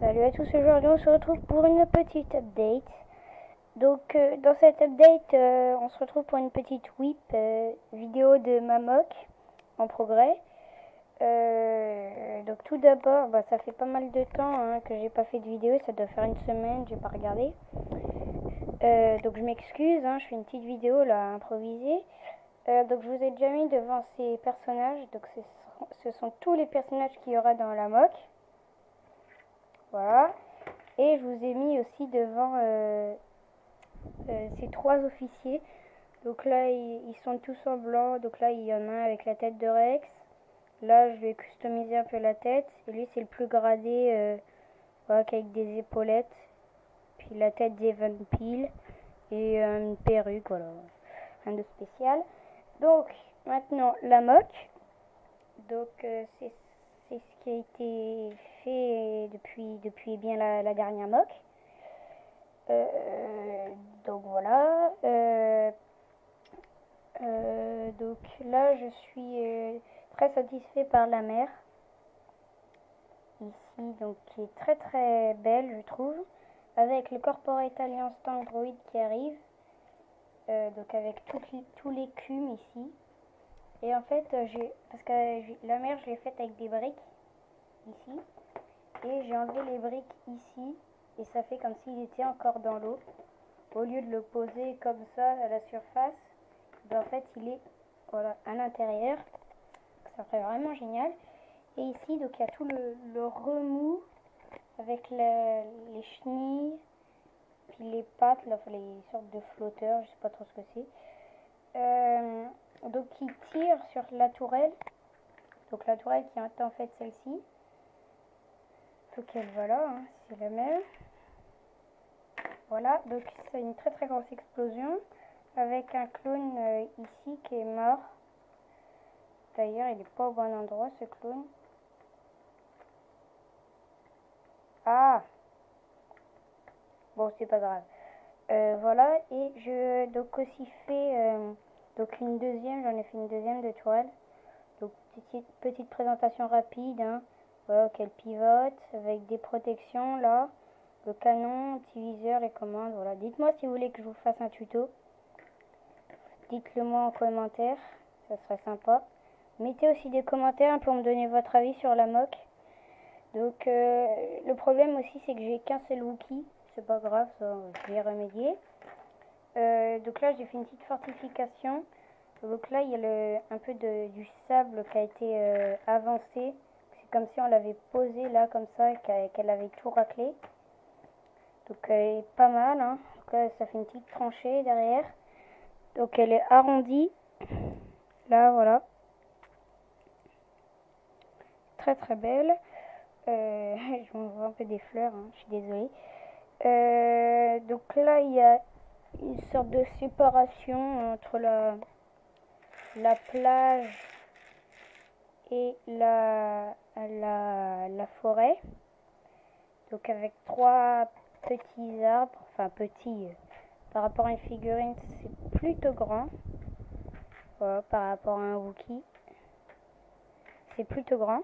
Salut à tous, aujourd'hui on se retrouve pour une petite update. Donc dans cette update, on se retrouve pour une petite whip vidéo de ma mock en progrès. Donc tout d'abord, ça fait pas mal de temps que j'ai pas fait de vidéo, ça doit faire une semaine, j'ai pas regardé. Donc je m'excuse, je fais une petite vidéo là improvisée. Donc je vous ai déjà mis devant ces personnages, donc ce sont tous les personnages qu'il y aura dans la mock. Voilà. Et je vous ai mis aussi devant ces trois officiers. Donc là, ils sont tous en blanc. Donc là, il y en a un avec la tête de Rex. Là, je vais customiser un peu la tête. Et lui, c'est le plus gradé, voilà, avec des épaulettes. Puis la tête d'Evan Peel. Et une perruque, voilà. Rien de spécial. Donc, maintenant, la mock. Donc, c'est ce qui a été fait depuis bien la dernière mock. Donc voilà. Donc là, je suis très satisfait par la mer. Ici, donc qui est très très belle, je trouve. Avec le Corporate Alliance Android qui arrive. Donc avec tout l'écume ici. Et en fait, parce que la mer, je l'ai faite avec des briques ici. Et j'ai enlevé les briques ici. Et ça fait comme s'il était encore dans l'eau. Au lieu de le poser comme ça à la surface, en fait il est voilà, à l'intérieur. Ça ferait vraiment génial. Et ici, donc il y a tout le remous avec les chenilles, puis les pattes, là, les sortes de flotteurs, je sais pas trop ce que c'est. Donc il tire sur la tourelle. Donc la tourelle qui est en fait celle-ci. Donc elle, voilà, c'est la même. Voilà, donc c'est une très très grosse explosion avec un clown ici qui est mort. D'ailleurs, il n'est pas au bon endroit ce clown. Ah, bon, c'est pas grave. Voilà, et je donc aussi fait donc une deuxième, j'en ai fait une deuxième de tourelle. Donc petite présentation rapide, voilà, qu'elle pivote avec des protections là, le canon, anti-viseur, les commandes, voilà. Dites-moi si vous voulez que je vous fasse un tuto. Dites-le moi en commentaire, ça serait sympa. Mettez aussi des commentaires pour me donner votre avis sur la mock. Donc le problème aussi c'est que j'ai qu'un seul Wookie, c'est pas grave, ça je vais y remédier. Donc là j'ai fait une petite fortification. Donc là il y a un peu du sable qui a été avancé. C'est comme si on l'avait posé là comme ça, qu'elle avait tout raclé. Donc elle est pas mal, Donc là ça fait une petite tranchée derrière. Donc elle est arrondie. Là voilà. Très très belle. Je m'envoie un peu des fleurs, je suis désolée. Donc là il y a une sorte de séparation entre la plage et la forêt. Donc avec trois petits arbres, enfin petits, par rapport à une figurine c'est plutôt grand. Voilà, par rapport à un Wookie. C'est plutôt grand.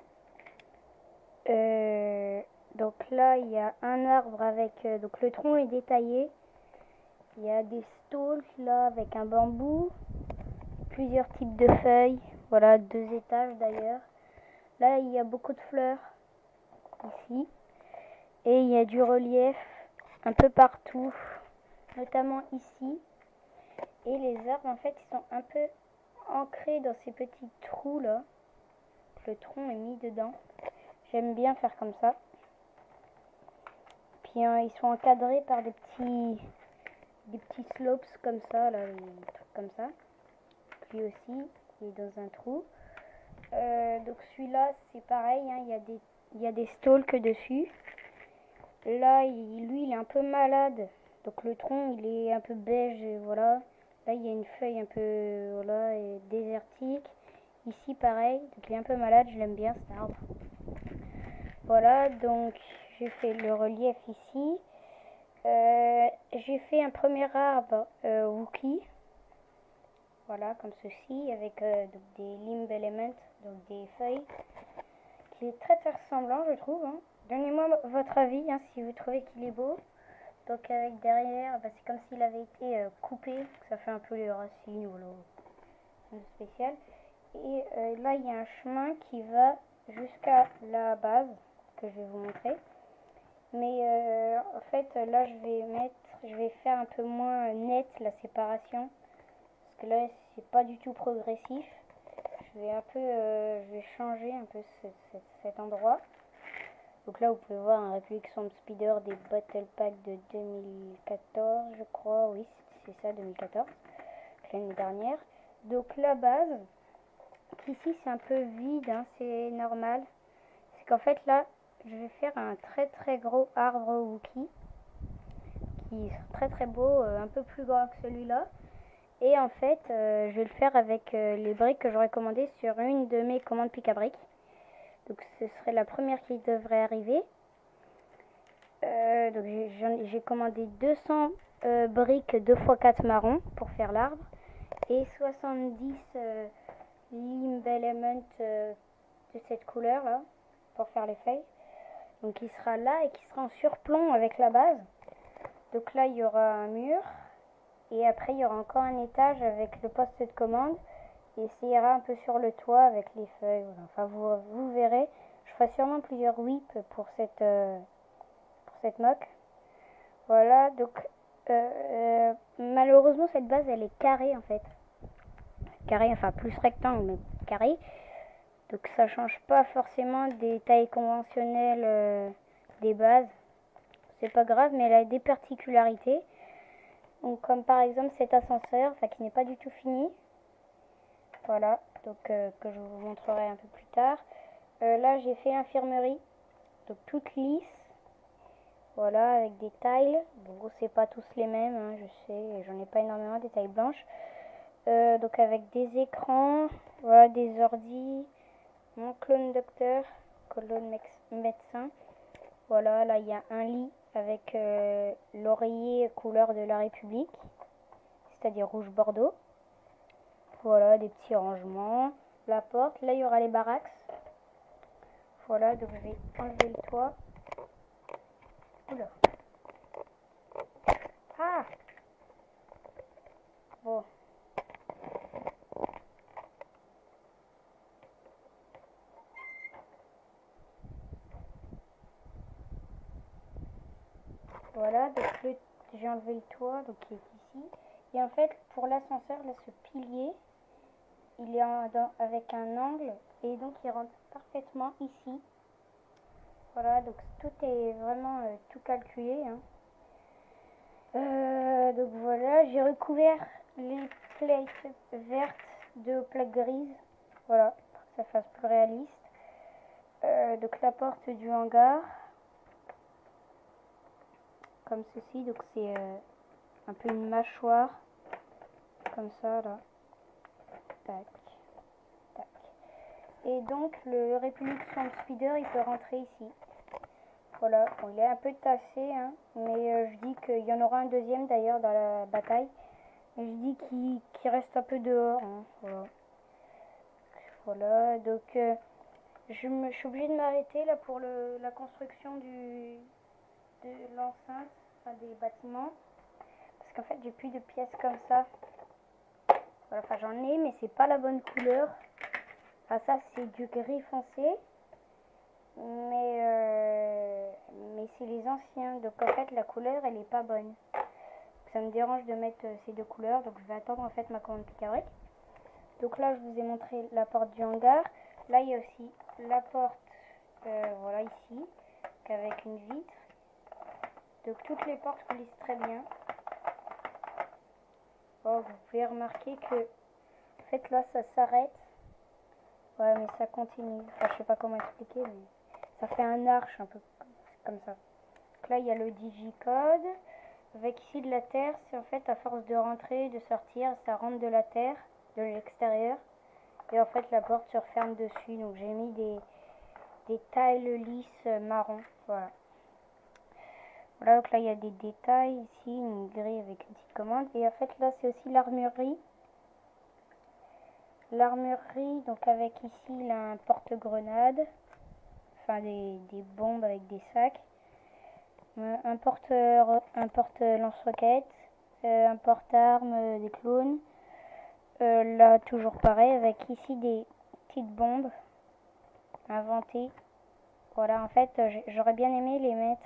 Donc là il y a un arbre avec, donc le tronc est détaillé. Il y a des stalks là avec un bambou, plusieurs types de feuilles, voilà, 2 étages d'ailleurs. Là il y a beaucoup de fleurs ici et il y a du relief un peu partout, notamment ici. Et les arbres en fait ils sont un peu ancrés dans ces petits trous là. Le tronc est mis dedans. J'aime bien faire comme ça. Puis ils sont encadrés par des petits slopes comme ça, là, des trucs comme ça. Lui aussi, il est dans un trou. Donc celui-là, c'est pareil, il y a des stalks dessus. Là, lui, il est un peu malade. Donc le tronc, il est un peu beige, et voilà. Là, il y a une feuille un peu, voilà, désertique. Ici, pareil, donc il est un peu malade, je l'aime bien cet arbre. Voilà, donc j'ai fait le relief ici. J'ai fait un premier arbre Wookie. Voilà, comme ceci, avec donc des limb elements, donc des feuilles, qui est très très ressemblant, je trouve. Donnez-moi votre avis, hein, si vous trouvez qu'il est beau. Donc avec derrière, bah, c'est comme s'il avait été coupé, ça fait un peu les racines, voilà, un spécial. Et là, il y a un chemin qui va jusqu'à la base, que je vais vous montrer. Mais en fait, là, je vais faire un peu moins net la séparation, parce que là, c'est pas du tout progressif. Je vais changer un peu cet endroit. Donc là, vous pouvez voir un République Storm Speeder des Battle Pack de 2014, je crois. Oui, c'est ça, 2014, l'année dernière. Donc la base, ici c'est un peu vide, hein, c'est normal. C'est qu'en fait là, je vais faire un très gros arbre Wookie, qui est très très beau, un peu plus grand que celui-là. Et en fait, je vais le faire avec les briques que j'aurais commandées sur une de mes commandes pick à briques. Donc ce serait la première qui devrait arriver. Donc j'ai commandé 200 briques 2x4 marron pour faire l'arbre et 70 limb element de cette couleur là pour faire les feuilles. Donc il sera là et qui sera en surplomb avec la base. Donc là il y aura un mur et après il y aura encore un étage avec le poste de commande et ça ira un peu sur le toit avec les feuilles. Voilà. Enfin vous verrez, je ferai sûrement plusieurs whips pour cette moque. Voilà, donc malheureusement cette base elle est carrée en fait. Carrée, enfin plus rectangle mais carré. Donc ça change pas forcément des tailles conventionnelles des bases. C'est pas grave, mais elle a des particularités. Donc comme par exemple cet ascenseur, enfin qui n'est pas du tout fini. Voilà, donc que je vous montrerai un peu plus tard. Là j'ai fait l'infirmerie, donc toute lisse. Voilà, avec des tiles. Bon, c'est pas tous les mêmes, hein, je sais, j'en ai pas énormément, des tailles blanches. Donc avec des écrans, voilà, des ordis, mon clone docteur, clone médecin. Voilà, là il y a un lit avec l'oreiller couleur de la République, c'est-à-dire rouge bordeaux. Voilà, des petits rangements. La porte, là il y aura les baraques. Voilà, donc je vais enlever le toit. Oula. Ah! Bon. Voilà, donc j'ai enlevé le toit, donc qui est ici. Et en fait, pour l'ascenseur, là, ce pilier, il est avec un angle, et donc il rentre parfaitement ici. Voilà, donc tout est vraiment tout calculé, hein. Donc voilà, j'ai recouvert les plates vertes de plaques grises. Voilà, pour que ça fasse plus réaliste. Donc la porte du hangar, comme ceci, donc c'est un peu une mâchoire, comme ça là. Tac, tac. Et donc le République Storm Speeder, il peut rentrer ici. Voilà, bon, il est un peu tassé, hein, mais je dis qu'il y en aura un deuxième d'ailleurs dans la bataille. Mais je dis qu'il reste un peu dehors, hein, voilà. Voilà, donc je suis obligée de m'arrêter là pour la construction de l'enceinte, enfin, des bâtiments. Parce qu'en fait j'ai plus de pièces comme ça. Voilà, enfin j'en ai mais c'est pas la bonne couleur. Enfin ça c'est du gris foncé. Mais c'est les anciens. Donc en fait la couleur elle est pas bonne. Ça me dérange de mettre ces deux couleurs. Donc je vais attendre en fait ma commande pick-à-brick. Donc là je vous ai montré la porte du hangar. Là il y a aussi la porte voilà ici. Avec une vitre. Donc toutes les portes glissent très bien. Oh, vous pouvez remarquer que en fait là ça s'arrête. Ouais mais ça continue. Enfin je sais pas comment expliquer mais ça fait un arche un peu comme ça. Donc là il y a le digicode. Avec ici de la terre, c'est en fait à force de rentrer, de sortir, ça rentre de la terre, de l'extérieur. Et en fait la porte se referme dessus. Donc j'ai mis des tiles lisses marron. Voilà. Voilà, donc là il y a des détails ici, une grille avec une petite commande. Et en fait là c'est aussi l'armurerie. L'armurerie, donc avec ici là, un porte-grenade. enfin des bombes avec des sacs, un porte lance-roquettes, un porte-armes, des clones. Là, toujours pareil, avec ici des petites bombes inventées. Voilà, en fait, j'aurais bien aimé les mettre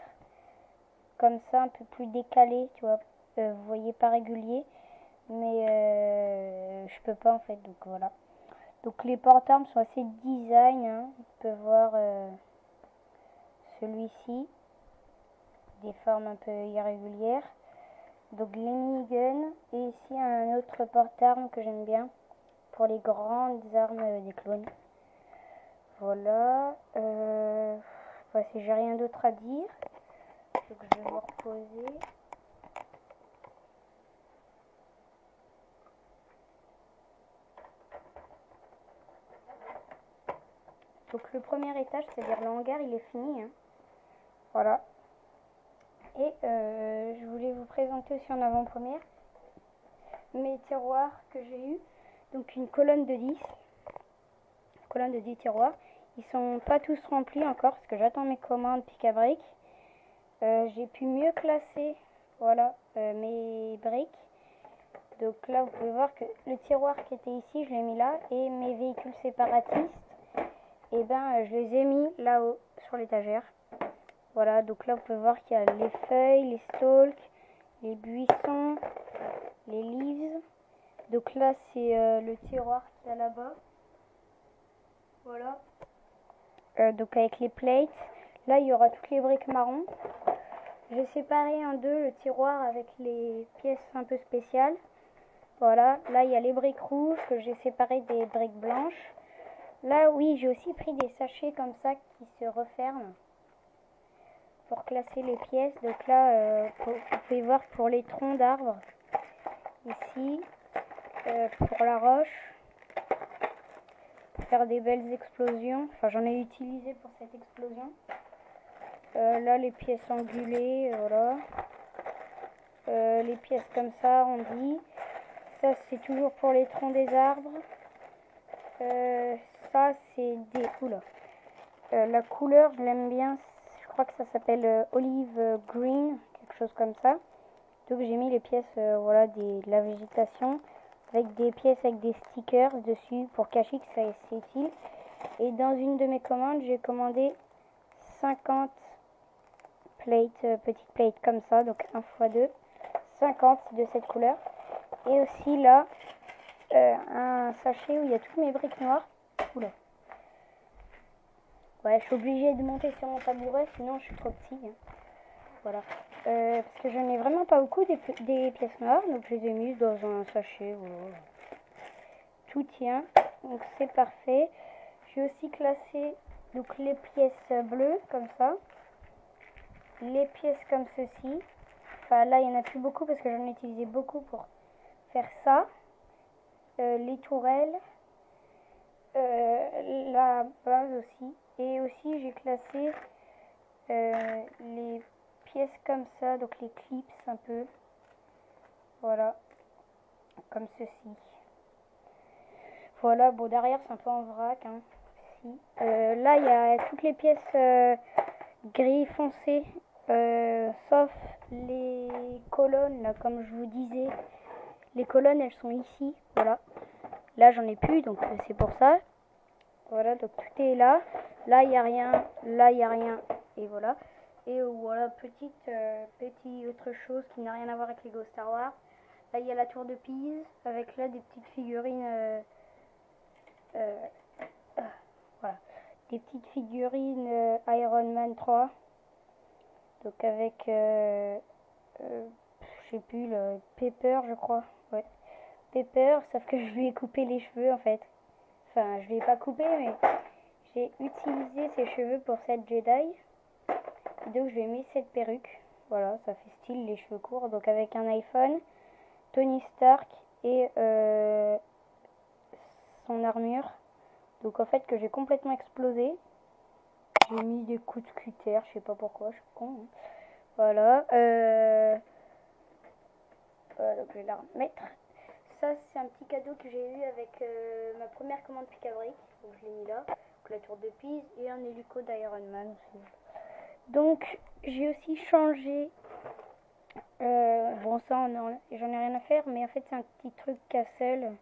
comme ça, un peu plus décalés, tu vois. Vous voyez, pas régulier, mais je peux pas en fait, donc voilà. Donc les porte-armes sont assez design, hein. On peut voir celui-ci, des formes un peu irrégulières. Donc les miniguns, et ici un autre porte-armes que j'aime bien pour les grandes armes des clones. Voilà. Si j'ai rien d'autre à dire, donc je vais me reposer. Donc le premier étage, c'est-à-dire le hangar, il est fini, hein. Voilà. Et je voulais vous présenter aussi en avant-première mes tiroirs que j'ai eu. Donc une colonne de 10. Colonne de 10 tiroirs. Ils sont pas tous remplis encore parce que j'attends mes commandes pic à briques. J'ai pu mieux classer, voilà, mes briques. Donc là, vous pouvez voir que le tiroir qui était ici, je l'ai mis là. Et mes véhicules séparatistes, et ben, je les ai mis là-haut, sur l'étagère. Voilà, donc là, vous pouvez voir qu'il y a les feuilles, les stalks, les buissons, les leaves. Donc là, c'est le tiroir qu'il y a là-bas. Voilà. Donc avec les plates. Là, il y aura toutes les briques marron. J'ai séparé en deux le tiroir avec les pièces un peu spéciales. Voilà. Là, il y a les briques rouges que j'ai séparées des briques blanches. Là, oui, j'ai aussi pris des sachets comme ça qui se referment pour classer les pièces. Donc là, vous pouvez voir pour les troncs d'arbres. Ici, pour la roche. Pour faire des belles explosions. Enfin, j'en ai utilisé pour cette explosion. Là, les pièces angulées, voilà. Les pièces comme ça, on dit. Ça, c'est toujours pour les troncs des arbres. Ça, c'est des... Oula. La couleur, je l'aime bien. Je crois que ça s'appelle olive green, quelque chose comme ça. Donc, j'ai mis les pièces, voilà, de la végétation. Avec des pièces avec des stickers dessus pour cacher que c'est utile. Et dans une de mes commandes, j'ai commandé 50 plates, petites plates comme ça, donc 1 x 2, 50 de cette couleur. Et aussi là, un sachet où il y a toutes mes briques noires. Oula. Ouais, je suis obligée de monter sur mon tabouret, sinon je suis trop petit, hein. Voilà. Parce que je n'ai vraiment pas beaucoup des pièces noires, donc je les ai mises dans un sachet. Voilà. Tout tient, donc c'est parfait. J'ai aussi classé donc les pièces bleues comme ça, les pièces comme ceci. Enfin là il n'y en a plus beaucoup parce que j'en ai utilisé beaucoup pour faire ça. Les tourelles, la base aussi. Et aussi j'ai classé les pièces comme ça, donc les clips un peu. Voilà, comme ceci. Voilà, bon derrière c'est un peu en vrac, hein. Si. Là il y a toutes les pièces gris foncé, sauf les colonnes, là, comme je vous disais. Les colonnes elles sont ici, voilà. Là j'en ai plus, donc c'est pour ça. Voilà, donc tout est là. Là il n'y a rien, là il n'y a rien, et voilà. Et voilà, petit autre chose qui n'a rien à voir avec Lego Star Wars. Là il y a la tour de Pise, avec là des petites figurines, voilà. Des petites figurines Iron Man 3. Donc avec, je sais plus, le Pepper je crois. Ouais. Pepper, sauf que je lui ai coupé les cheveux en fait. Enfin, je lui ai pas coupé, mais j'ai utilisé ses cheveux pour cette Jedi. Donc je lui ai mis cette perruque. Voilà, ça fait style les cheveux courts. Donc avec un iPhone, Tony Stark et son armure. Donc en fait que j'ai complètement explosé. J'ai mis des coups de cutter, je sais pas pourquoi, je suis con, hein. Voilà. Voilà, donc je vais la remettre. Ça c'est un petit cadeau que j'ai eu avec ma première commande pic à briques. Donc je l'ai mis là. donc la tour de Pise, et un hélico d'Iron Man aussi. Donc j'ai aussi changé, bon ça j'en ai rien à faire, mais en fait c'est un petit truc castle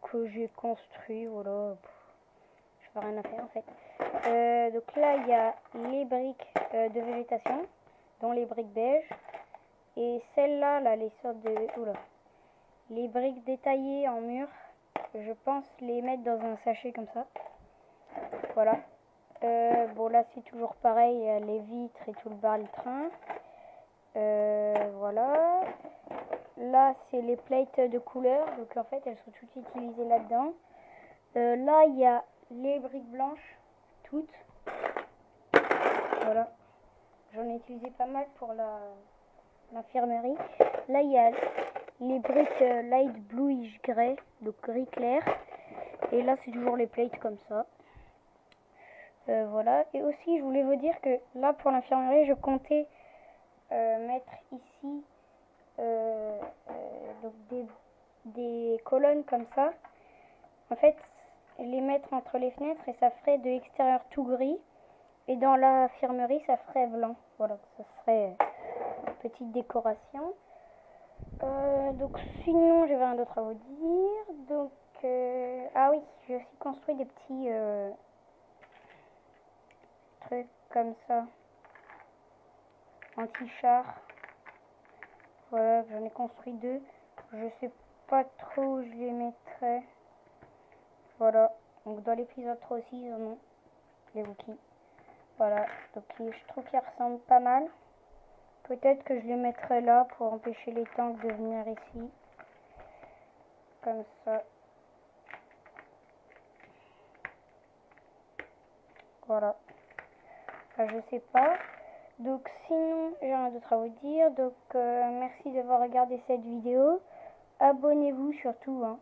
que j'ai construit, voilà, je fais rien à faire en fait. Donc là il y a les briques de végétation, dont les briques beige, et celles-là, là, les sortes de, oula, les briques détaillées en mur, je pense les mettre dans un sachet comme ça, voilà. Bon là c'est toujours pareil, il y a les vitres et tout le bas-train. Voilà. Là c'est les plates de couleur, donc en fait elles sont toutes utilisées là-dedans. Là il y a les briques blanches, toutes. Voilà. J'en ai utilisé pas mal pour l'infirmerie. Là il y a les briques light bluish grey, donc gris clair. Et là c'est toujours les plates comme ça. Voilà. Et aussi je voulais vous dire que là pour l'infirmerie je comptais mettre ici donc des colonnes comme ça. En fait les mettre entre les fenêtres et ça ferait de l'extérieur tout gris. Et dans l'infirmerie ça ferait blanc. Voilà, ça serait une petite décoration. Donc sinon j'avais rien d'autre à vous dire. Donc ah oui, j'ai aussi construit des petits trucs comme ça, anti-char. Voilà, j'en ai construit deux. Je sais pas trop où je les mettrai. Voilà, donc dans l'épisode 3 aussi ils en ont, les Wookiees. Voilà, donc je trouve qu'ils ressemblent pas mal. Peut-être que je les mettrai là pour empêcher les tanks de venir ici. Comme ça. Voilà. Enfin, je sais pas. Donc sinon, j'ai rien d'autre à vous dire. Donc merci d'avoir regardé cette vidéo. Abonnez-vous surtout. Hein.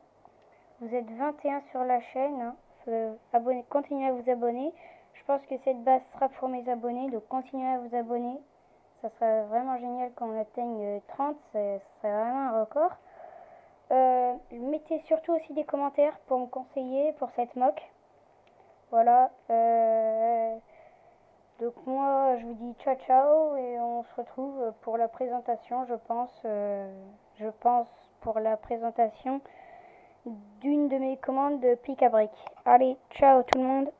Vous êtes 21 sur la chaîne. Hein. Continuez à vous abonner. Je pense que cette base sera pour mes abonnés. Donc continuez à vous abonner. Ça serait vraiment génial quand on atteigne 30. Ça serait vraiment un record. Mettez surtout aussi des commentaires pour me conseiller pour cette mock. Voilà. Donc moi je vous dis ciao ciao et on se retrouve pour la présentation, je pense pour la présentation d'une de mes commandes de pic à briques. Allez, ciao tout le monde.